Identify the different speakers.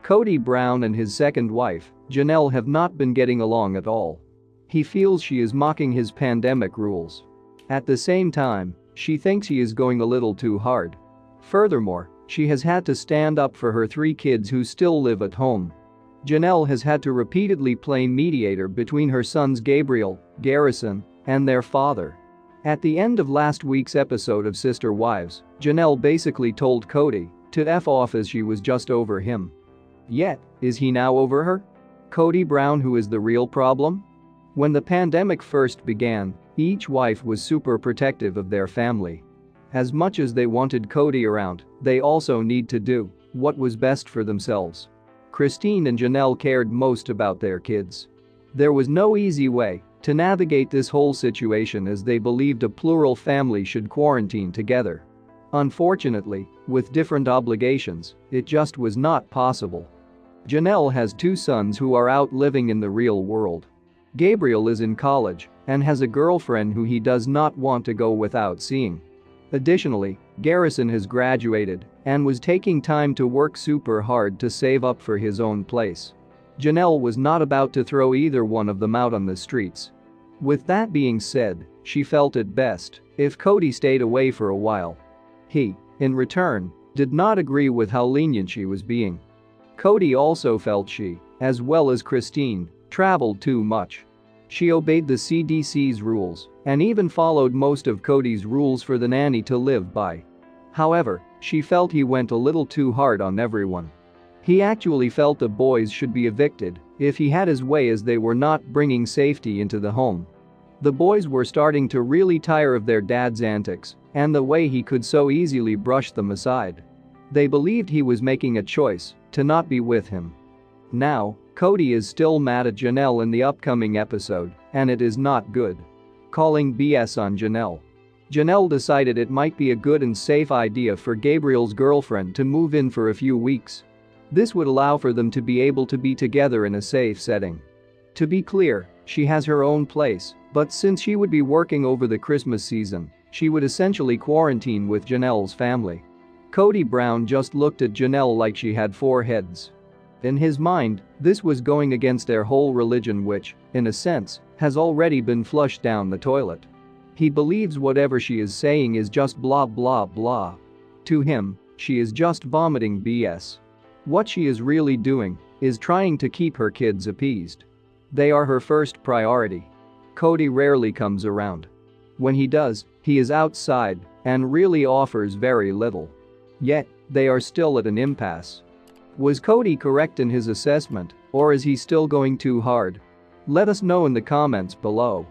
Speaker 1: Kody Brown and his second wife, Janelle, have not been getting along at all. He feels she is mocking his pandemic rules. At the same time, she thinks he is going a little too hard. Furthermore, she has had to stand up for her 3 kids who still live at home. Janelle has had to repeatedly play mediator between her sons Gabriel, Garrison, and their father. At the end of last week's episode of Sister Wives, Janelle basically told Kody to F off as she was just over him. Yet, is he now over her? Kody Brown, who is the real problem? When the pandemic first began, each wife was super protective of their family. As much as they wanted Kody around, they also need to do what was best for themselves. Christine and Janelle cared most about their kids. There was no easy way to navigate this whole situation, as they believed a plural family should quarantine together. Unfortunately, with different obligations, it just was not possible. Janelle has 2 sons who are out living in the real world. Gabriel is in college and has a girlfriend who he does not want to go without seeing. Additionally, Garrison has graduated and was taking time to work super hard to save up for his own place. Janelle was not about to throw either one of them out on the streets. With that being said, she felt it best if Kody stayed away for a while. He, in return, did not agree with how lenient she was being. Kody also felt she, as well as Christine, traveled too much. She obeyed the CDC's rules and even followed most of Kody's rules for the nanny to live by. However, she felt he went a little too hard on everyone. He actually felt the boys should be evicted if he had his way, as they were not bringing safety into the home. The boys were starting to really tire of their dad's antics and the way he could so easily brush them aside. They believed he was making a choice to not be with him. Now, Kody is still mad at Janelle in the upcoming episode, and it is not good. Calling BS on Janelle. Janelle decided it might be a good and safe idea for Gabriel's girlfriend to move in for a few weeks. This would allow for them to be able to be together in a safe setting. To be clear, she has her own place, but since she would be working over the Christmas season, she would essentially quarantine with Janelle's family. Kody Brown just looked at Janelle like she had 4 heads. In his mind, this was going against their whole religion, which, in a sense, has already been flushed down the toilet. He believes whatever she is saying is just blah blah blah. To him, she is just vomiting BS. What she is really doing is trying to keep her kids appeased. They are her first priority. Kody rarely comes around. When he does, he is outside and really offers very little. Yet, they are still at an impasse. Was Kody correct in his assessment, or is he still going too hard? Let us know in the comments below.